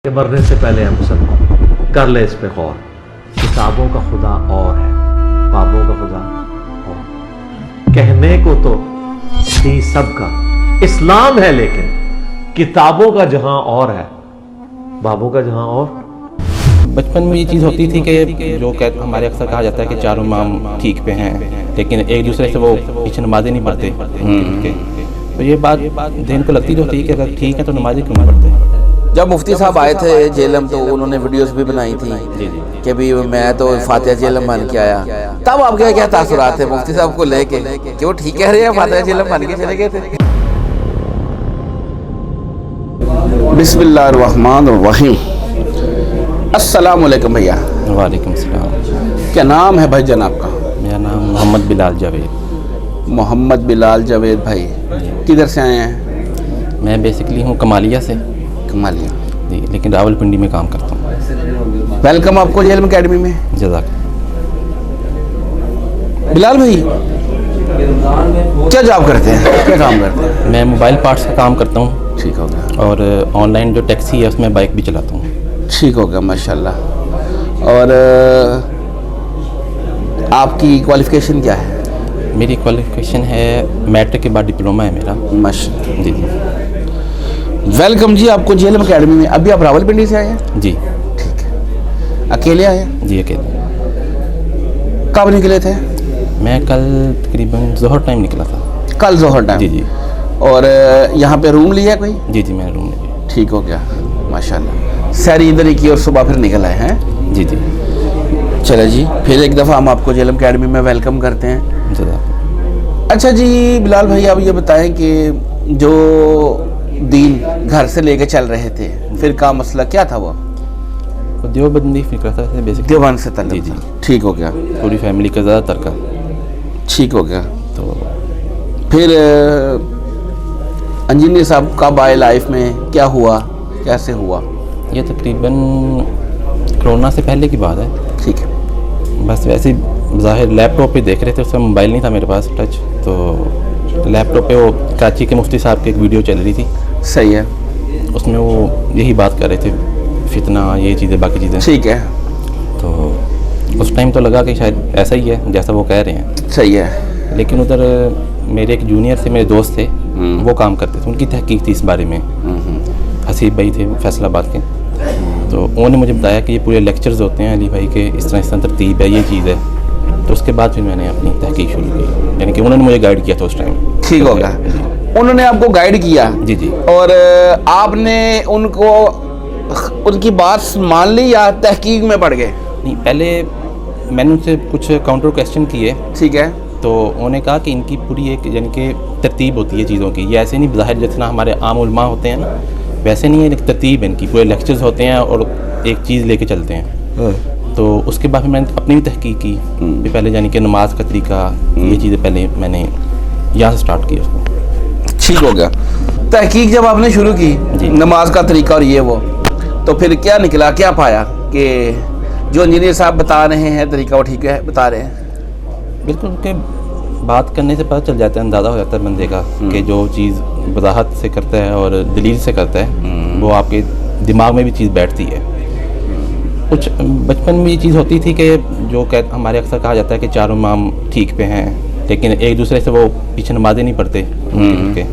کہ مرنے سے پہلے ہم سب کر لے اس پہ غور. کتابوں کا خدا اور ہے، بابوں کا خدا اور. کہنے کو تو تھی سب کا اسلام ہے، لیکن کتابوں کا جہاں اور ہے، بابوں کا جہاں اور. بچپن میں یہ چیز ہوتی تھی کہ جو ہمارے اکثر کہا جاتا ہے کہ چاروں امام ٹھیک پہ ہیں، لیکن ایک دوسرے سے وہ پیچھے نمازیں نہیں پڑھتے. تو یہ بات دین کو لگتی تو ہوتی ہے کہ اگر ٹھیک ہے تو نمازیں کیوں نہیں پڑھتے. جب مفتی صاحب آئے تھے جیلم تو انہوں نے ویڈیوز بھی بنائی تھی کہ بھی میں تو فاتحہ جیلم بن کے آیا. تب آپ کے کیا تاثرات تھے مفتی صاحب کو لے کے کہ وہ ٹھیک کہہ رہے ہیں فاتحہ جیلم بن کے چلے گئے تھے؟ بسم اللہ الرحمن الرحیم. السلام علیکم بھیا. وعلیکم السلام. کیا نام ہے بھائی جناب کا؟ میرا نام محمد بلال جاوید. محمد بلال جاوید بھائی کدھر سے آئے ہیں؟ میں بیسکلی ہوں کمالیہ سے. کمالیہ جی، لیکن راول پنڈی میں کام کرتا ہوں. ویلکم آپ کو جیلم اکیڈمی میں. جزاک. بلال بھائی کیا جاب کرتے ہیں، کیا کام کرتے ہیں؟ میں موبائل پارٹس کا کام کرتا ہوں. ٹھیک ہو گیا. اور آن لائن جو ٹیکسی ہے اس میں بائک بھی چلاتا ہوں. ٹھیک ہو گیا ماشاءاللہ. اور آپ کی کوالیفیکیشن کیا ہے؟ میری کوالیفیکیشن ہے میٹرک کے بعد ڈپلوما ہے میرا. ماشاءاللہ. جی جی ویلکم جی آپ کو جیلم اکیڈمی میں. ابھی آپ راول پنڈی سے آئے ہیں؟ جی. ٹھیک ہے. اکیلے آئے ہیں؟ جی اکیلے. کب نکلے تھے؟ میں کل تقریباً ظہر ٹائم نکلا تھا. کل ظہر ٹائم. جی جی. اور یہاں پہ روم لیا کوئی؟ جی جی میں نے روم لیا. ٹھیک ہو گیا ماشاءاللہ. سیری ادھر ہی کی اور صبح پھر نکل آئے ہیں. جی جی. چلے جی پھر ایک دفعہ ہم آپ کو جیلم اکیڈمی میں ویلکم کرتے ہیں. جزاک. اچھا جی بلال بھائی آپ یہ بتائیں کہ جو دین گھر سے لے کے چل رہے تھے پھر کا مسئلہ کیا تھا؟ وہ دیوبندی فکر تھا بیسکلی. دیوبند سے تعلق. جی جی. ٹھیک ہو گیا. پوری فیملی کا زیادہ تر کا. ٹھیک ہو گیا. تو پھر انجینئر صاحب کب آئے لائف میں، کیا ہوا، کیسے ہوا؟ یہ تقریباً کرونا سے پہلے کی بات ہے. ٹھیک ہے. بس ویسے ہی ظاہر لیپ ٹاپ پہ دیکھ رہے تھے، اس میں موبائل نہیں تھا میرے پاس ٹچ. تو لیپ ٹاپ پہ وہ کراچی کے مفتی صاحب کی ایک ویڈیو چل رہی تھی. صحیح ہے. اس میں وہ یہی بات کر رہے تھے، فتنہ یہ چیزیں باقی چیزیں. ٹھیک ہے. تو اس ٹائم تو لگا کہ شاید ایسا ہی ہے جیسا وہ کہہ رہے ہیں. صحیح ہے. لیکن ادھر میرے ایک جونیئر سے میرے دوست تھے، وہ کام کرتے تھے، ان کی تحقیق تھی اس بارے میں. حسیب بھائی تھے فیصل آباد کے. تو انہوں نے مجھے بتایا کہ یہ پورے لیکچرز ہوتے ہیں علی بھائی کے، اس طرح ترتیب ہے، یہ چیز ہے. تو اس کے بعد پھر میں نے اپنی تحقیق شروع کی، یعنی کہ انہوں نے مجھے گائیڈ کیا تھا اس ٹائم. ٹھیک ہو گیا. انہوں نے آپ کو گائیڈ کیا. جی جی. اور آپ نے ان کو ان کی بات مان لی یا تحقیق میں پڑ گئے؟ نہیں، پہلے میں نے ان سے کچھ کاؤنٹر کویسچن کیے. ٹھیک ہے. تو انہوں نے کہا کہ ان کی پوری ایک یعنی کہ ترتیب ہوتی ہے چیزوں کی. یہ ایسے نہیں بظاہر جتنا ہمارے عام علماء ہوتے ہیں نا ویسے نہیں ہے، ایک ترتیب ہے ان کی. پورے لیکچرز ہوتے ہیں اور ایک چیز لے کے چلتے ہیں. تو اس کے بعد پھر میں نے اپنی بھی تحقیق کی. پھر پہلے یعنی کہ نماز کا طریقہ، یہ چیزیں پہلے میں نے یہاں سے سٹارٹ کی اس کو. ٹھیک ہو گیا. تحقیق جب آپ نے شروع کی جی. نماز کا طریقہ اور یہ وہ، تو پھر کیا نکلا، کیا پایا کہ جو انجینئر صاحب بتا رہے ہیں طریقہ وہ ٹھیک ہے بتا رہے ہیں؟ بالکل، ان کے بات کرنے سے پتہ چل جاتا ہے، اندازہ ہو جاتا ہے بندے کا کہ جو چیز وضاحت سے کرتا ہے اور دلیل سے کرتا ہے وہ آپ کے دماغ میں بھی چیز بیٹھتی ہے. کچھ بچپن میں یہ چیز ہوتی تھی کہ جو ہمارے اکثر کہا جاتا ہے کہ چاروں امام ٹھیک پہ ہیں، لیکن ایک دوسرے سے وہ پیچھے نمازیں نہیں پڑھتے کے.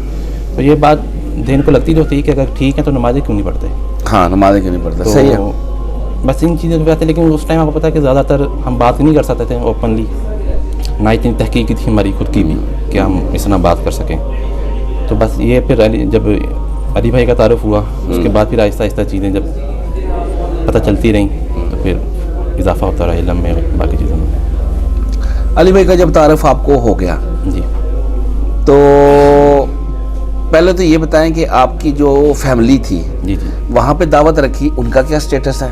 تو یہ بات دین کو لگتی تو ہوتی ہے کہ اگر ٹھیک ہے تو نمازیں کیوں نہیں پڑھتے. ہاں نمازیں کیوں نہیں پڑھتے. صحیح ہے. بس ان چیزوں پہ آتے. لیکن اس ٹائم آپ کو پتہ ہے کہ زیادہ تر ہم بات نہیں کر سکتے تھے اوپنلی، نہ اتنی تحقیقی تھی ہماری خود کی بھی کہ ہم اس طرح بات کر سکیں. تو بس یہ پھر جب علی بھائی کا تعارف ہوا اس کے بعد پھر آہستہ آہستہ چیزیں جب پتہ چلتی رہیں تو پھر اضافہ ہوتا رہا علم میں باقی چیزوں میں. علی بھائی کا جب تعارف آپ کو ہو گیا جی تو پہلے تو یہ بتائیں کہ آپ کی جو فیملی تھی جی جی وہاں پہ دعوت رکھی، ان کا کیا سٹیٹس ہے؟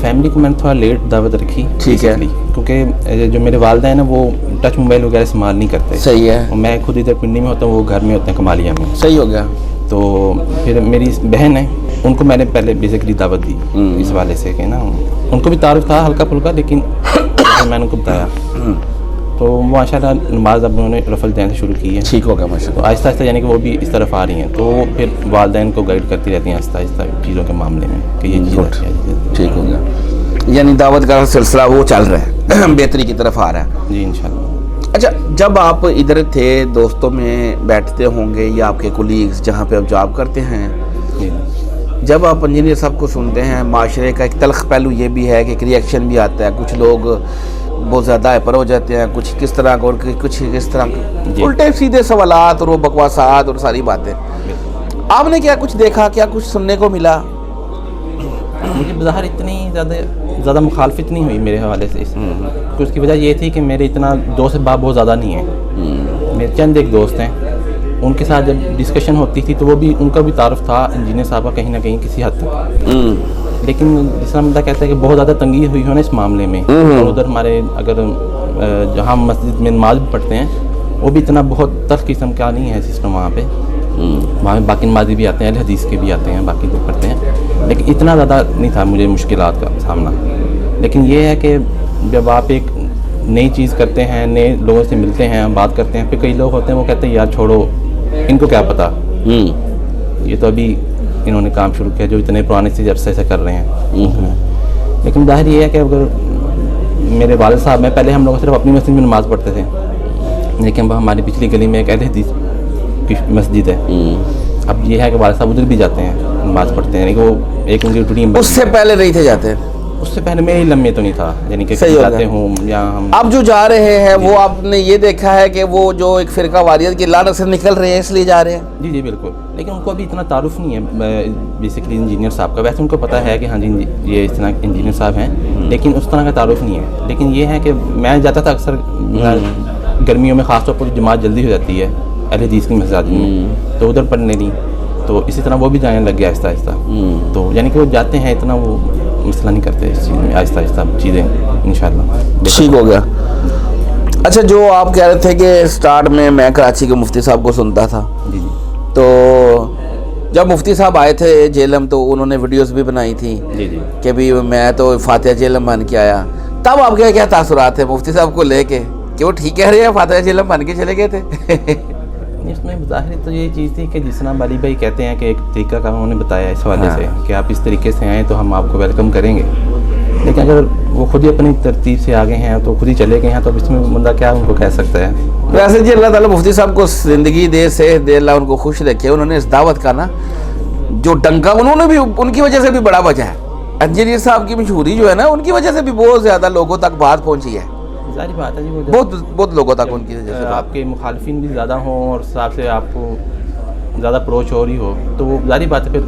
فیملی کو میں نے تھوڑا لیٹ دعوت رکھی. ٹھیک ہے. کیونکہ جو میرے والدہ ہیں نا وہ ٹچ موبائل وغیرہ استعمال نہیں کرتے. صحیح ہے. میں خود ادھر پنڈی میں ہوتا ہوں، وہ گھر میں ہوتے ہیں کمالیہ میں. صحیح ہو گیا. تو پھر میری بہن ہے، ان کو میں نے پہلے بیسکلی دعوت دی اس والے سے کہ نا ان کو بھی تعارف تھا ہلکا پھلکا، لیکن میں نے ان کو بتایا. तो माशाल्लाह नमाज अब उन्होंने रफल दैन से शुरू की है। ठीक हो गया माशाल्लाह। तो आहिस्ता आहिस्ता यानी कि वो भी इस तरफ आ रही हैं, तो फिर वालिदैन को गाइड करती रहती हैं आहिस्ता आहिस्ता चीज़ों के मामले में कि ये चीज़ अच्छी है। ठीक हो गया, यानी दावत का सिलसिला वो चल रहा है, बेहतरी की तरफ आ रहा है जी इंशाल्लाह। अच्छा, जब आप इधर थे दोस्तों में बैठते होंगे या आपके कोलीग्स जहाँ पे आप जॉब करते हैं, जी जब आप इंजीनियर साहब को सुनते हैं, माशरे का एक तल्ख पहलू ये भी है कि एक रिएक्शन भी आता है, कुछ लोग बहुत ज़्यादा हाइपर हो जाते हैं, कुछ किस तरह का और कुछ किस तरह के उल्टे सीधे सवालात और वो बकवासात और सारी बातें। आपने क्या कुछ देखा, क्या कुछ सुनने को मिला? मुझे बाहर इतनी ज़्यादा मुखालफत नहीं हुई मेरे हवाले से। उसकी वजह ये थी कि मेरे इतना दोस्त बाप बहुत ज़्यादा नहीं है। मेरे चंद एक दोस्त हैं, उनके साथ जब डिस्कशन होती थी तो वो भी उनका भी तारुफ था इंजीनियर साहब का कहीं ना कहीं किसी हद तक। लेकिन जिसका बंदा कहता है कि बहुत ज़्यादा तंगी हुई हो ना इस मामले में, और उधर हमारे अगर जहाँ मस्जिद में नमाज भी पढ़ते हैं वो भी इतना बहुत तल्ख किस्म का नहीं है सिस्टम वहाँ पे। वहाँ बाकी नमाजी भी आते हैं, अहले हदीस के भी आते हैं, बाकी लोग पढ़ते हैं, लेकिन इतना ज़्यादा नहीं था मुझे मुश्किलात का सामना। लेकिन ये है कि जब आप एक नई चीज़ करते हैं, नए लोगों से मिलते हैं, बात करते हैं, फिर कई लोग होते हैं वो कहते हैं यार छोड़ो, इनको क्या पता, ये तो अभी इन्होंने काम शुरू किया, जो इतने पुराने से अरसे से कर रहे हैं। लेकिन जाहिर ये है कि अगर मेरे वालिद साहब में पहले हम लोग सिर्फ अपनी मस्जिद में नमाज़ पढ़ते थे, लेकिन हमारी पिछली गली में एक अहले हदीस की मस्जिद है। अब ये है कि वालिद साहब उधर भी जाते हैं, नमाज़ पढ़ते हैं, वो एक उनकी रूटीन। उससे पहले नहीं थे जाते? उससे पहले मेरे लम्बे तो नहीं था, यानी कि जाते हूँ या हम। अब जो जा रहे हैं वो आपने ये देखा है कि वो जो एक फ़िरका वारियत की लानत से निकल रहे हैं इसलिए जा रहे हैं? जी जी बिल्कुल, लेकिन उनको अभी इतना तारुफ नहीं है बेसिकली इंजीनियर साहब का। वैसे उनको पता है कि हाँ जी ये इस तरह इंजीनियर साहब हैं, लेकिन उस तरह का तारुफ नहीं है। लेकिन ये है कि मैं जाता था अक्सर गर्मियों में, ख़ासतौर पर जमात जल्दी हो जाती है अहले हदीस की मस्जिद में, तो उधर पढ़ने दी, तो इसी तरह वो भी जाने लग गया आहिस्ता आहिस्ता। तो यानी कि वो जाते हैं, इतना वो मसला नहीं करते इस चीज़ में, आहिस्ता आहिस्ता चीज़ें इंशाल्लाह ठीक हो गया। अच्छा, जो आप कह रहे थे कि स्टार्ट में मैं कराची के मुफ्ती साहब को सुनता था, जी जी, तो जब मुफ्ती साहब आए थे जेलम तो उन्होंने वीडियोस भी बनाई थी जी जी, कि भी मैं तो फातिहा जेलम बन के आया, तब आपके क्या तासुरात थे मुफ्ती साहब को लेके कि वो ठीक कह रहे हैं, फातिहा जेलम बन के चले गए थे? इसमें ज़ाहिर तो ये चीज़ थी कि जिस तरह बाली भाई कहते हैं कि एक तरीका का उन्होंने बताया इस हवाले से कि आप इस तरीके से आएँ तो हम आपको वेलकम करेंगे। लेकिन अगर वो खुद ही अपनी तरतीब से आगे हैं तो खुद ही चले गए हैं, तो इसमें बंदा क्या उनको कह सकता है। वैसे जी अल्लाह ताला मुफ्ती साहब को ज़िंदगी दे से दे, अल्लाह उनको खुश रखे। उन्होंने इस दावत का ना जो डंका उन्होंने भी, उनकी वजह से भी बड़ा बचा है। इंजीनियर साहब की मशहूरी जो है ना, उनकी वजह से भी बहुत ज़्यादा लोगों तक बात पहुँची है। सारी बात है जी, बहुत लोगों तक उनकी वजह से आपके मुखालफिन भी ज़्यादा हों और हिसाब से आपको ज़्यादा अप्रोच हो रही हो, तो वो जारी बात है। फिर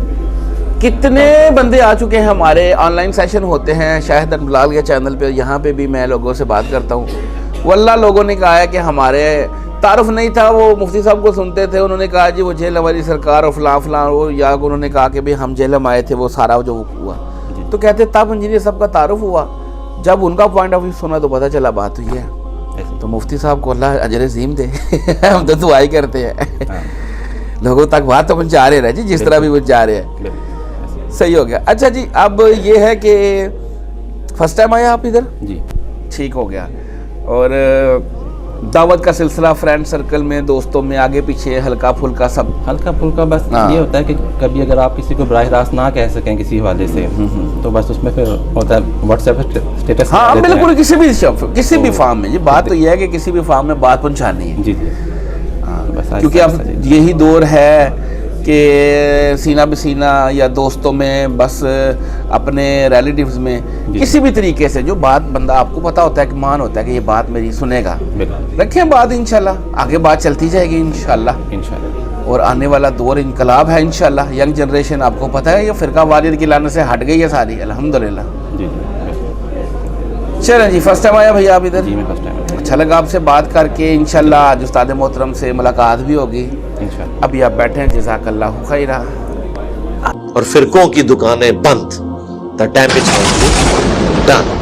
कितने बंदे आ चुके हैं, हमारे ऑनलाइन सेशन होते हैं शाहिद अनबलाल के चैनल पे, यहाँ पे भी मैं लोगों से बात करता हूँ। वल्लाह लोगों ने कहा है कि हमारे तारुफ नहीं था, वो मुफ्ती साहब को सुनते थे, उन्होंने कहा जी वो जेलम वाली सरकार और फलां फलां, वो या उन्होंने कहा कि भाई हम जेलम आए थे, वो सारा जो हुआ, तो कहते तब इंजीनियर साहब का तारुफ हुआ। जब उनका पॉइंट ऑफ व्यू सुना तो पता चला बात हुई है। तो मुफ्ती साहब को अल्लाह अजर अज़ीम दे हम तो दुआ ही करते हैं लोगों तक बात तो पहुँचा रहे हैं जी, जिस तरह भी पहुँचा रहे हैं। सही हो गया। अच्छा जी, अब ये है कि फर्स्ट टाइम आए आप इधर? जी ठीक हो गया। और दावत का सिलसिला फ्रेंड सर्कल में, दोस्तों में, आगे पीछे हल्का फुल्का सब? हल्का फुल्का बस ये होता है कि कभी अगर आप किसी को बराह रास्त ना कह सकें किसी हवाले से, तो बस उसमें फिर होता है व्हाट्सएप स्टेटस। हाँ बिल्कुल, किसी भी फार्म में। ये बात तो ये है कि किसी भी फार्म में बात पहुँचानी है। जी जी, बस क्योंकि अब यही दौर है कि सीना बसीना या दोस्तों में, बस अपने रिलेटिव्स में, किसी भी तरीके से जो बात बंदा आपको पता होता है कि मान होता है कि ये बात मेरी सुनेगा, रखें बात, इंशाल्लाह आगे बात चलती जाएगी इंशाल्लाह। और आने वाला दौर इनकलाब है इंशाल्लाह। यंग जनरेशन आपको पता है ये फ़िरका वारियत की लानत से हट गई है सारी, अल्हम्दुलिल्लाह। चलें जी, फर्स्ट टाइम आया भैया आप इधर? जी मैं फर्स्ट टाइम। अच्छा लगा आपसे बात करके। इंशाल्लाह आज उस्ताद मोहतरम से मुलाकात भी होगी इंशाल्लाह। अभी आप बैठे हैं, जज़ाकल्लाहु खैरा। और फिरकों की दुकानें बंद, द डैमेज डन।